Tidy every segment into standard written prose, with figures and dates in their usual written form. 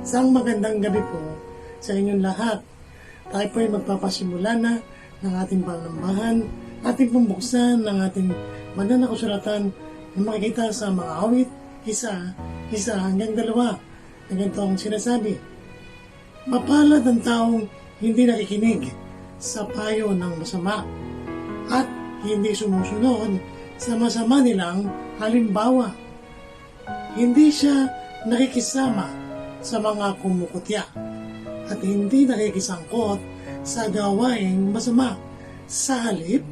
Isang magandang gabi po sa inyong lahat. Tayo po ay magpapasimula na ng ating panambahan, ating pumbuksan ng ating banal na kasulatan na makikita sa mga awit, isa hanggang 2 na ganito ang sinasabi. Mapalad ang taong hindi nakikinig sa payo ng masama at hindi sumusunod sa masama nilang halimbawa. Hindi siya nakikisama sa mga kumukutya at hindi nakikisangkot sa gawaing masama. Sa halip,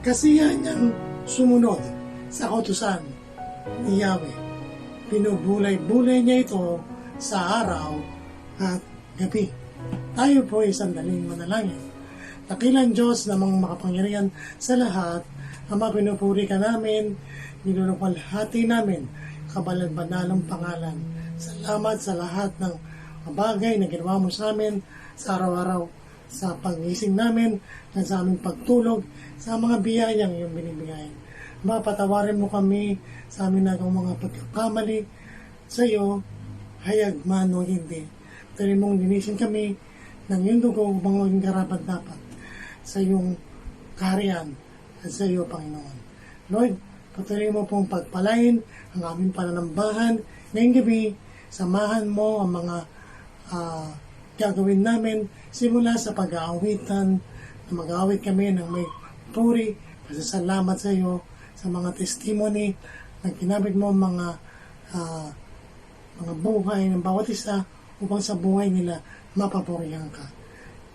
kasiyahan niyang sumunod sa kautusan ni Yahweh. Pinubulay-bulay niya ito sa araw at gabi. Tayo po ay sandaling manalangin. Dakilang Diyos na mga makapangyarihan sa lahat, Ama, pinupuri ka namin, nilulupalhati namin, kabalan-banalang pangalan. Salamat sa lahat ng bagay na ginawa mo sa amin sa araw-araw, sa pagising namin, at sa aming pagtulog, sa mga biyayang iyong binibigay. Mapatawarin mo kami sa amin na mga pagkakamali sa iyo, hayag man o hindi. Dahil mong linisin kami ng iyong dugo upang maging karapat-dapat sa iyong kaharian at sa iyo, Panginoon. Lord, patuloy mo pong pagpalain ang aming pananambahan ngayong gabi. Samahan mo ang mga gagawin namin simula sa pag-aawitan na mag-aawit kami ng may puri, pasasalamat sa iyo sa mga testimony na ginamit mo mga buhay ng bawat isa upang sa buhay nila mapapurihan ka.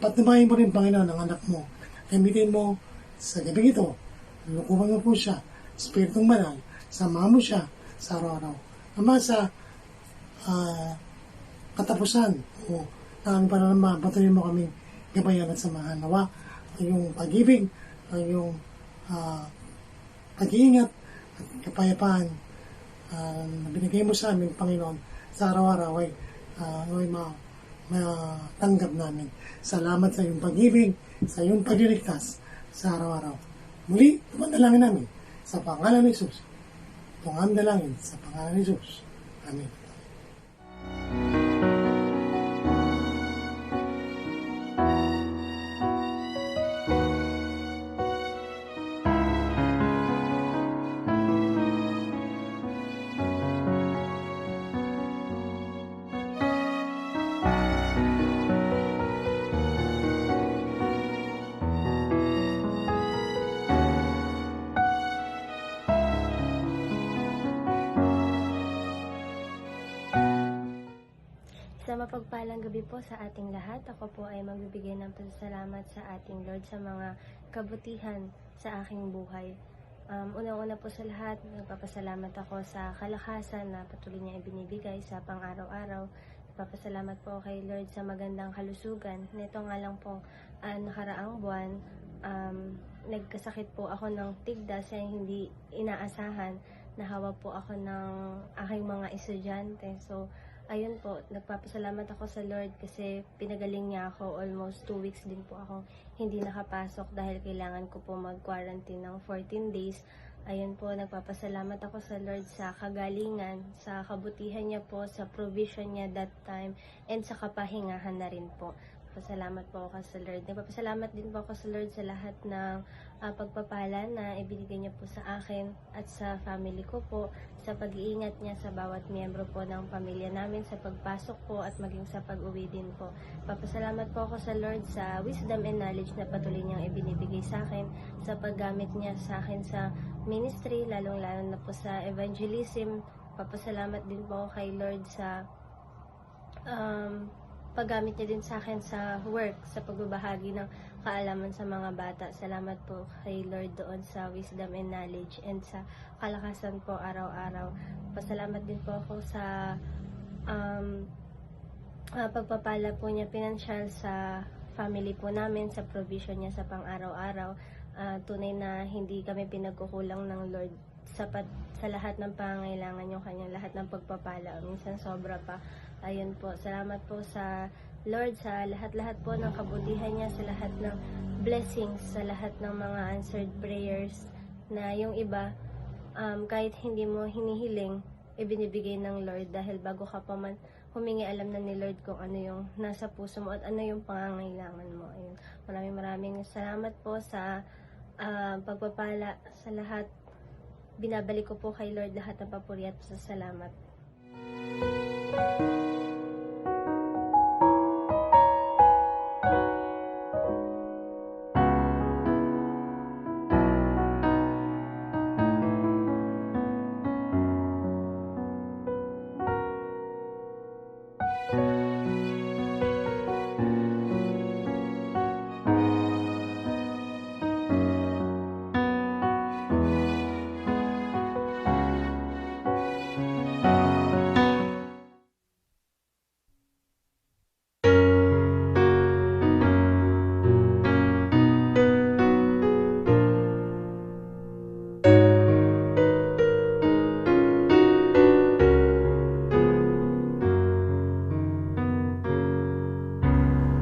Patunayan mo rin, Panginoon, ang anak mo. Gamitin mo sa gabi ito. Lukuhan mo po siya, Espiritong Banal, samahan mo siya sa araw-araw. Ama, sa katapusan o ang pananamba, patuloy mo kaming gabayan at samahan. Nawa, ang iyong pag-ibig, ang iyong pag-iingat at kapayapaan na binigay mo sa amin, Panginoon, sa araw-araw ay matanggap namin. Salamat sa iyong pag-ibig, sa iyong pagliligtas sa araw-araw. Muli, tumanalangin namin sa pangalan ni Jesus. Tumanalangin sa pangalan ni Jesus. Amen. Sa mapagpalang gabi po sa ating lahat, ako po ay magbibigay ng pasasalamat sa ating Lord sa mga kabutihan sa aking buhay. Una-una po sa lahat, nagpapasalamat ako sa kalakasan na patuloy niya ibinibigay sa pang-araw-araw. Nagpapasalamat po kay Lord sa magandang kalusugan. Nito nga lang po nakaraang buwan, nagkasakit po ako ng tigdas na hindi inaasahan. Nahawa po ako ng aking mga estudyante. So, ayun po, nagpapasalamat ako sa Lord kasi pinagaling niya ako. Almost 2 weeks din po ako hindi nakapasok dahil kailangan ko po mag-quarantine ng 14 days. Ayun po, nagpapasalamat ako sa Lord sa kagalingan, sa kabutihan niya po, sa provision niya that time, and sa kapahingahan na rin po. Pasalamat po ako sa Lord. Nagpapasalamat din po ako sa Lord sa lahat ng pagpapala na ibinigay niya po sa akin at sa family ko po, sa pag-iingat niya sa bawat miyembro po ng pamilya namin, sa pagpasok po at maging sa pag-uwi din po. Papasalamat po ako sa Lord sa wisdom and knowledge na patuloy niyang ibinibigay sa akin, sa paggamit niya sa akin sa ministry, lalong-lalo na po sa evangelism. Papasalamat din po ako kay Lord sa paggamit niya din sa akin sa work, sa pagbabahagi ng kaalaman sa mga bata. Salamat po kay Lord doon sa wisdom and knowledge and sa kalakasan po araw-araw. Pasalamat din po ako sa pagpapala po niya financial sa family po namin, sa provision niya sa pang-araw-araw. Tunay na hindi kami pinagkukulang ng Lord. Sapat sa lahat ng pangangailangan yung kanyang lahat ng pagpapala. Minsan sobra pa. Ayun po, salamat po sa Lord sa lahat-lahat po ng kabutihan niya, sa lahat ng blessings, sa lahat ng mga answered prayers na yung iba, kahit hindi mo hinihiling, ibinibigay ng Lord dahil bago ka pa man humingi, alam na ni Lord kung ano yung nasa puso mo at ano yung pangangailangan mo. Ayun. Maraming salamat po sa pagpapala sa lahat. Binabalik ko po kay Lord lahat ng papuri at pasasalamat.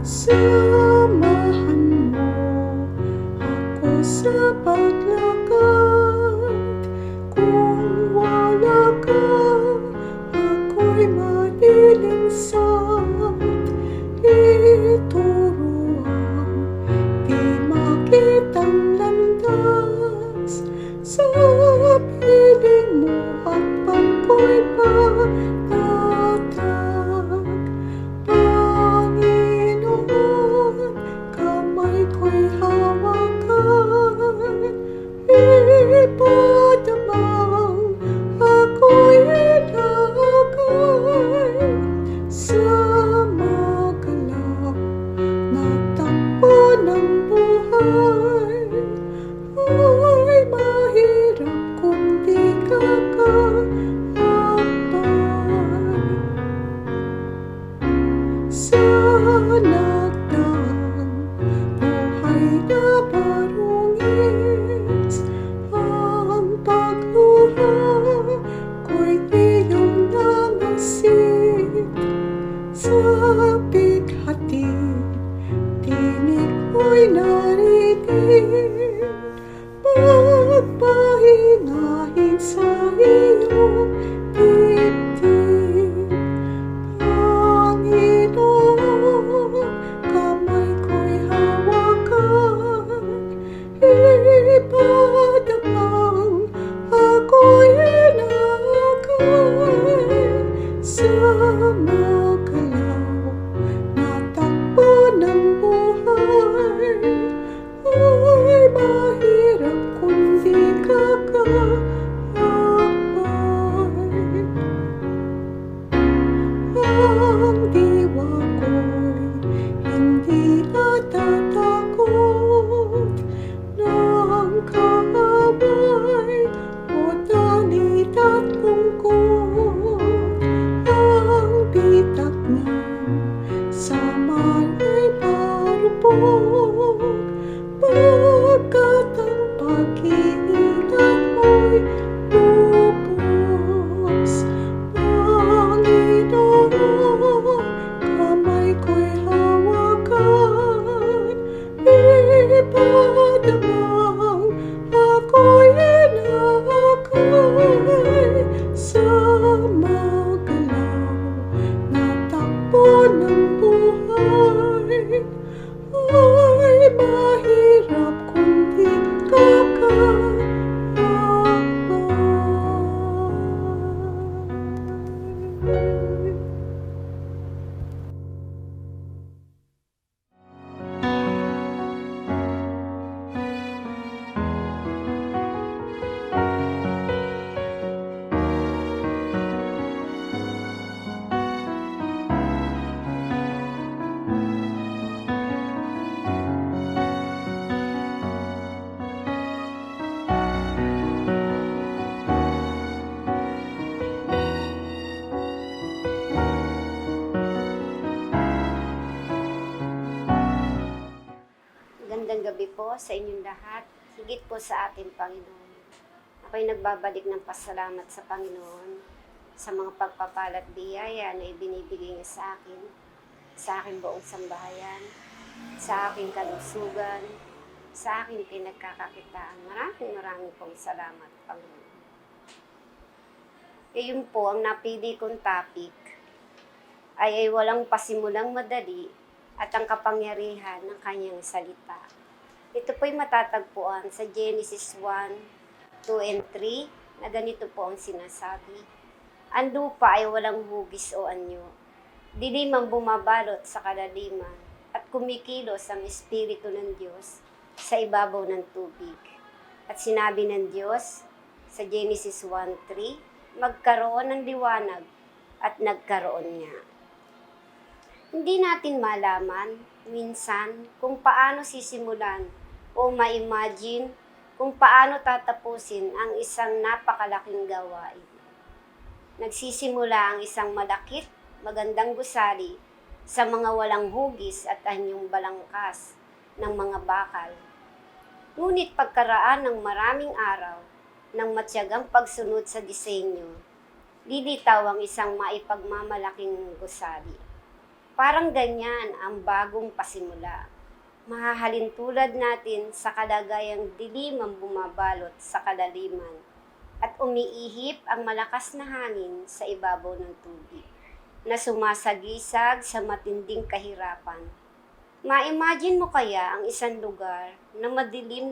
Samahan mo ako sa paglakad. Kung wala ka, ako'y malilinsad. Ituruan, di makitang landas. Sa piling mo at pagko'y patatag. Panginoon, kamay ko'y hawakan. Ipadamang ako'y ilagay sa magalaw na takbo ng buhay. Ay mahirap kung di ka kakabay. Sa nagdaang buhay na barungis, ang pagluha ko'y iyong namasid. Sa bighati, tinig mo'y narinig. Magpahingahin sa iyong dibdib. Panginoon, kamay ko'y hawakan. Ipadamang ako'y ilagay sa magalaw na takbo ng buhay. Ay mahirap kung di ka kakabay. Ang diwa ko'y hindi natatakot ng kaaway o dalit at lungkot. Ang bitak ng sama ay marupok, pagkat ang pag-iingat mo'y lubos. Panginoon, kamay ko'y hawakan. Ipadamang ako'y ilagay sa magalaw na takbo ng buhay. Ay mahirap kung di ka kakabay. Magandang gabi po sa inyong lahat, higit po sa ating Panginoon. Ako'y nagbabalik ng pasalamat sa Panginoon sa mga pagpapala at biyaya na ibinibigay niya sa aking buong sambahayan, sa aking kalusugan, sa aking pinagkakakitaan. Maraming pong salamat, Panginoon. Yun po ang napili kong topic ay walang pasimulang madali at ang kapangyarihan ng kanyang salita. Ito po'y matatagpuan sa Genesis 1, 2, and 3 na ganito po ang sinasabi. Ang lupa ay walang hugis o anyo. Dilim ang bumabalot sa kalaliman at kumikilos ang Espiritu ng Diyos sa ibabaw ng tubig. At sinabi ng Diyos sa Genesis 1:3, magkaroon ng liwanag at nagkaroon nga. Hindi natin malaman minsan kung paano sisimulan o ma-imagine kung paano tatapusin ang isang napakalaking gawain. Nagsisimula ang isang malakit, magandang gusali sa mga walang hugis at anyong balangkas ng mga bakal. Ngunit pagkaraan ng maraming araw ng matyagang pagsunod sa disenyo, lilitaw ang isang maipagmamalaking gusali. Parang ganyan ang bagong pasimula. Mahahalin tulad natin sa kalagayang dilim ang bumabalot sa kalaliman at umiihip ang malakas na hangin sa ibabaw ng tubig na sumasagisag sa matinding kahirapan. Ma-imagine mo kaya ang isang lugar na madilim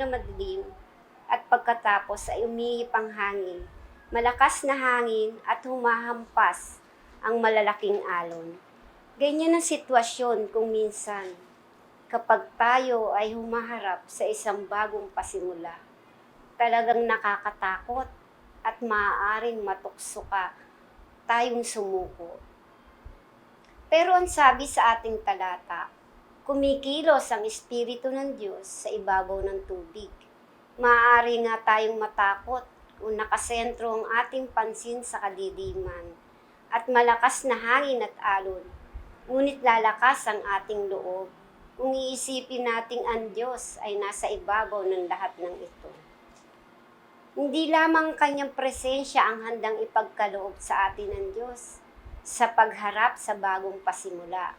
at pagkatapos ay umihip ang hangin, malakas na hangin at humahampas ang malalaking alon. Ganyan ang sitwasyon kung minsan kapag tayo ay humaharap sa isang bagong pasimula. Talagang nakakatakot at maaaring matukso ka tayong sumuko. Pero ang sabi sa ating talata, kumikilos ang Espiritu ng Diyos sa ibabaw ng tubig. Maaari nga tayong matakot kung nakasentro ang ating pansin sa kadiliman at malakas na hangin at alon. Ngunit lalakas ang ating loob kung iisipin nating ang Diyos ay nasa ibabaw ng lahat ng ito. Hindi lamang kanyang presensya ang handang ipagkaloob sa atin ng Diyos sa pagharap sa bagong pasimula,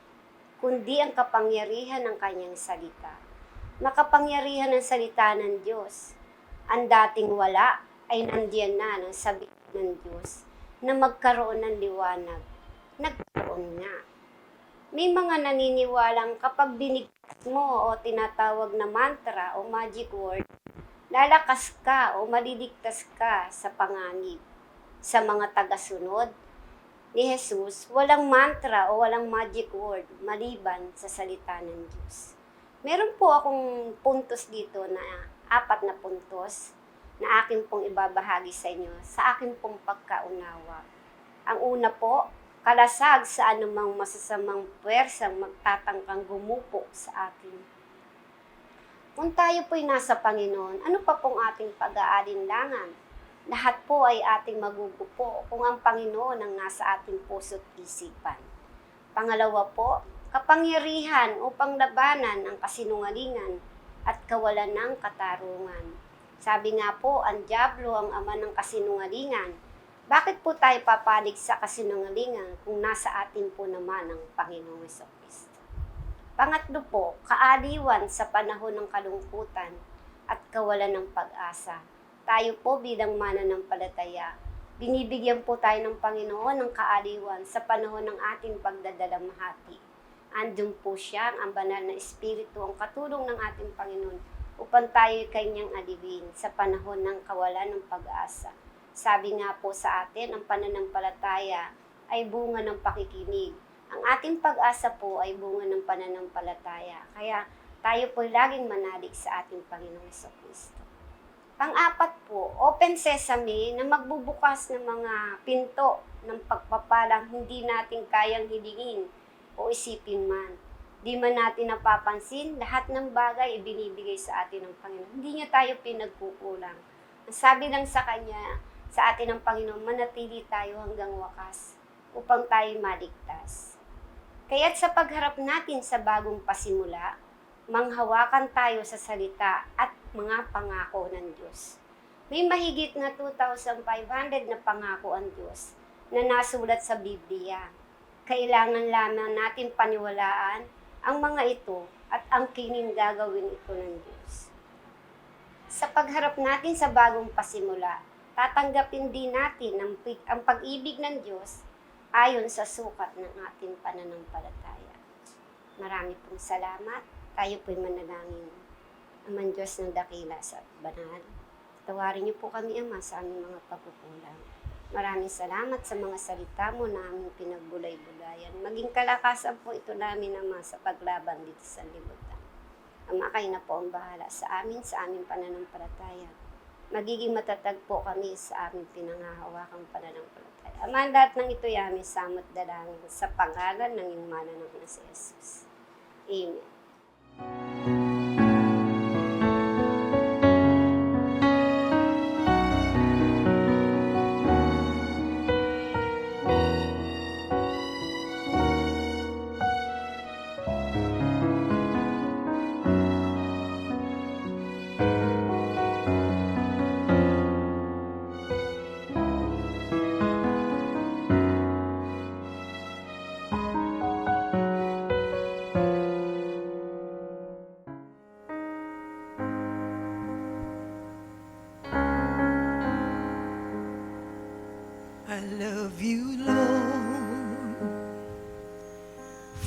kundi ang kapangyarihan ng kanyang salita. Makapangyarihan ng salita ng Diyos. Ang dating wala ay nandiyan na ng sabi ng Diyos na magkaroon ng liwanag. Nagkaroon nga. May mga naniniwalang kapag binigkas mo o tinatawag na mantra o magic word, lalakas ka o maliligtas ka sa panganib. Sa mga tagasunod ni Jesus, walang mantra o walang magic word maliban sa salita ng Diyos. Meron po akong puntos dito na 4 na puntos na akin pong ibabahagi sa inyo sa akin pong pagkaunawa. Ang una po, kalasag sa anumang masasamang puwersang magtatangkang gumupo sa atin. Kung tayo po'y nasa Panginoon, ano pa pong ating pag-aalinlangan? Lahat po ay ating magugupo kung ang Panginoon ang nasa ating puso't isipan. Pangalawa po, kapangyarihan upang labanan ang kasinungalingan at kawalan ng katarungan. Sabi nga po, ang dyablo ang ama ng kasinungalingan. Bakit po tayo papanig sa kasinungalingan kung nasa atin po naman ang Panginoong Jesucristo? Pangatlo po, kaaliwan sa panahon ng kalungkutan at kawalan ng pag-asa. Tayo po bilang mananampalataya, binibigyan po tayo ng Panginoon ng kaaliwan sa panahon ng ating pagdadalamhati. Andun po siya, ang banal na Espiritu, ang katulong ng ating Panginoon upang tayo kanyang alibin sa panahon ng kawalan ng pag-asa. Sabi nga po sa atin, ang pananampalataya ay bunga ng pakikinig. Ang ating pag-asa po ay bunga ng pananampalataya. Kaya tayo po laging manalig sa ating Panginoong Jesucristo. Pang-apat po, open sesame na magbubukas ng mga pinto ng pagpapalang hindi natin kayang hilingin o isipin man. Di man natin napapansin, lahat ng bagay ibinibigay sa atin ng Panginoon. Hindi niya tayo pinagkukulang. Ang sabi lang sa Kanya, sa atin ng Panginoon, manatili tayo hanggang wakas upang tayo maligtas. Kaya't sa pagharap natin sa bagong pasimula, manghawakan tayo sa salita at mga pangako ng Diyos. May mahigit na 2,500 na pangako ang Diyos na nasulat sa Biblia. Kailangan lamang natin paniwalaan ang mga ito at ang kining gagawin ito ng Diyos. Sa pagharap natin sa bagong pasimula, tatanggapin din natin ang pag-ibig ng Diyos ayon sa sukat ng ating pananampalataya. Marami pong salamat. Tayo po'y manalangin. Amang Diyos ng dakila sa banal. Tawarin niyo po kami, Ama, sa aming mga pagkukulang. Maraming salamat sa mga salita mo na aming pinagbulay-bulayan. Maging kalakasan po ito namin, Ama, sa paglaban dito sa libutan. Ama, kayo na po ang bahala sa aming pananampalataya. Magiging matatag po kami sa aming pinangahawakang pananampalataya. Ama, lahat ng ito ay aming samot dalangin sa pangalan ng iyong mananaw na si Jesus. Amen. I love you, Lord,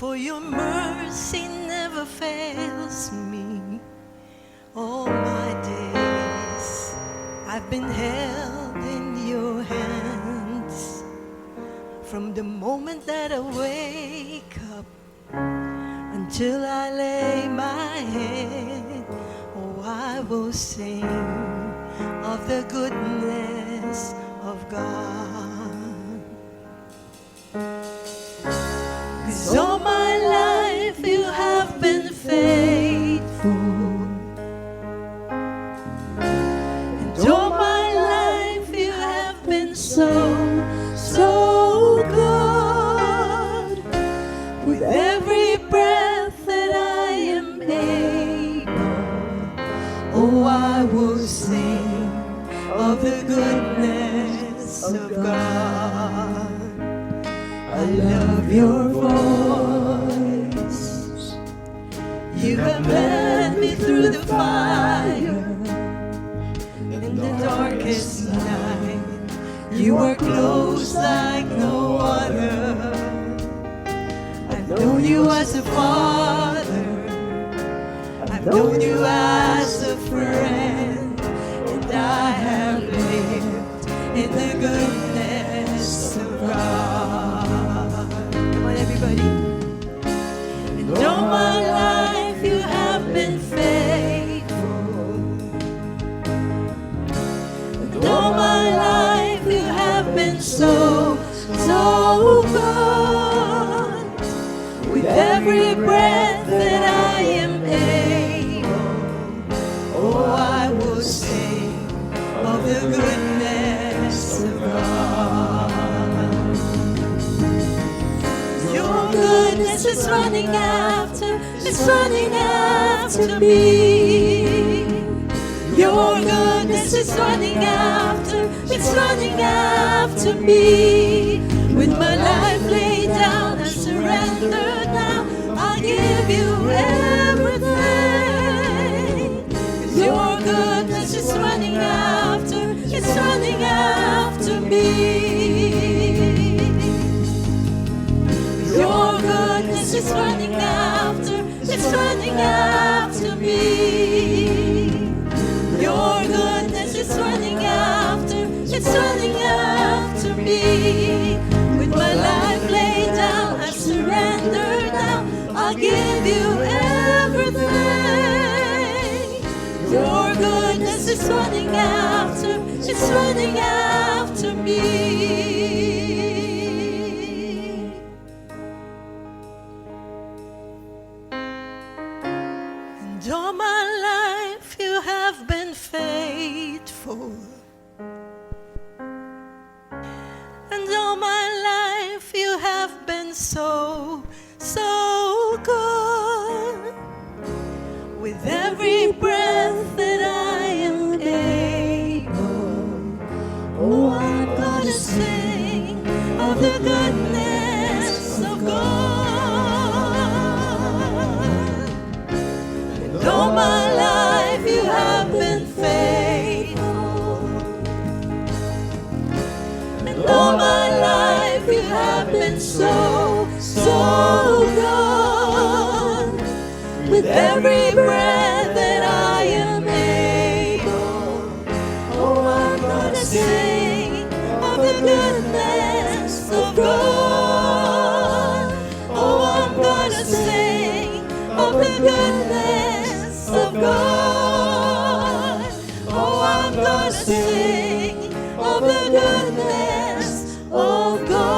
for your mercy never fails me. All my days I've been held in your hands. From the moment that I wake up until I lay my head, oh, I will sing of the goodness of God. 'Cause all my life you have been faithful, and all my life you have been so, so good. With every breath that I am able, oh, I will sing of the goodness of God. I love your voice. You have led me through the fire in the darkest night. You are close like no other. I've known you as a father. I've known you as a friend. And I have lived in the goodness of God. Come on, everybody. And all my life you have been faithful. And all my life you have been so, so good. With every breath that I am able, oh, I will sing of the goodness of God. Your goodness is running after, it's running after me. Your goodness is running after, it's running after me. With my life laid down, I surrender now. I'll give you everything. 'Cause your goodness is running after, it's running after me. Your goodness is running after, it's running after me. Your goodness is running after, it's running after me. With my life laid down, I surrender now. I'll give you everything. Your goodness is running after, it's running after me. And all my life you have been faithful. And all my life you have been so, so good. With every breath that I am able, oh, I'm gonna sing of the goodness of God. And all my life you have been faithful. And all my life you have been so, so good. With every breath that I am able, oh, I'm gonna sing of the goodness of God. Oh, I'm gonna sing of the goodness of God. Oh, I'm gonna sing of the goodness of God.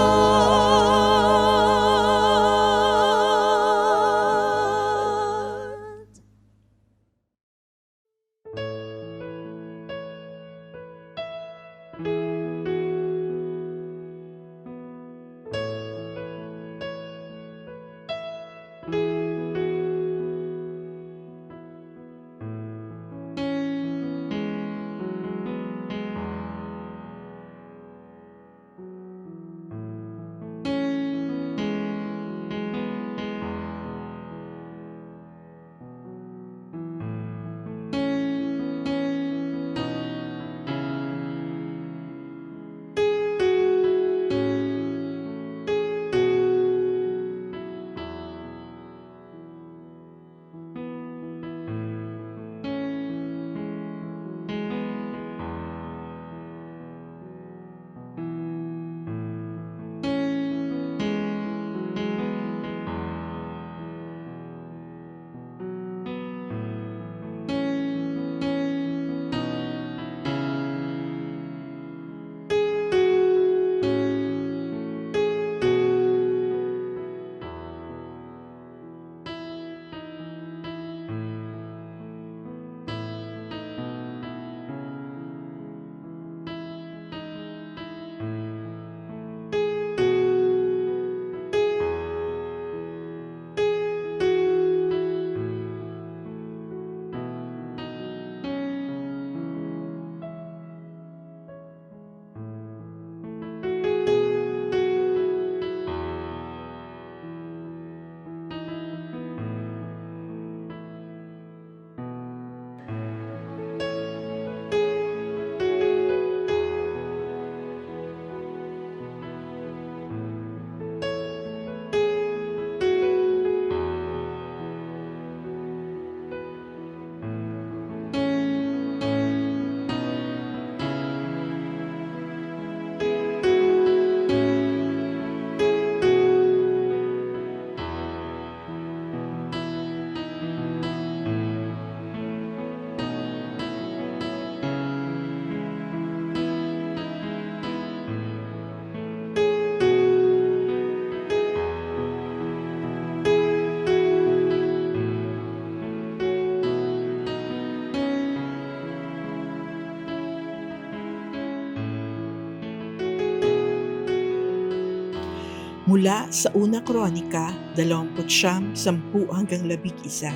Mula sa Una Kronika 29:10-11.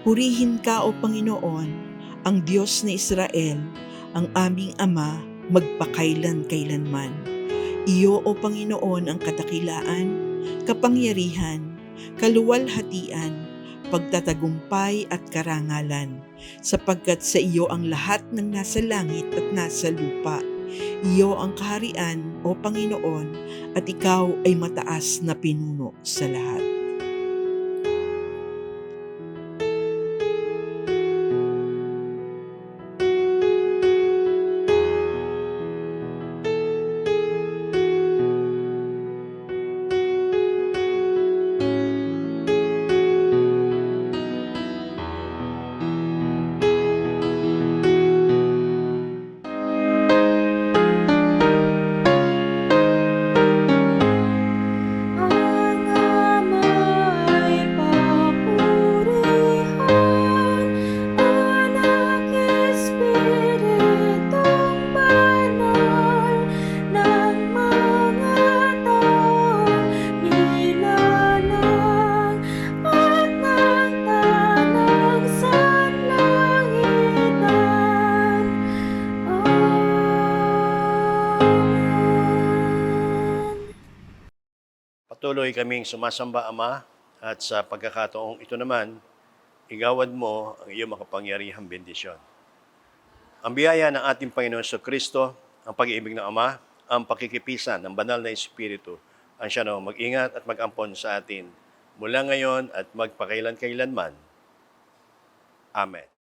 Purihin ka, O Panginoon, ang Diyos ni Israel, ang aming Ama, magpakailan-kailanman. Iyo, O Panginoon, ang kadakilaan, kapangyarihan, kaluwalhatian, pagtatagumpay at karangalan, sapagkat sa iyo ang lahat ng nasa langit at nasa lupa. Iyo ang kaharian, O Panginoon, at ikaw ay mataas na pinuno sa lahat. Patuloy kaming sumasamba, Ama, at sa pagkakataong ito naman, igawad mo ang iyong makapangyarihang bendisyon. Ang biyaya ng ating Panginoon Kristo, ang pag-ibig ng Ama, ang pakikipisan ng banal na Espiritu ang siya na mag-ingat at mag-ampon sa atin mula ngayon at magpakailan-kailanman. Amen.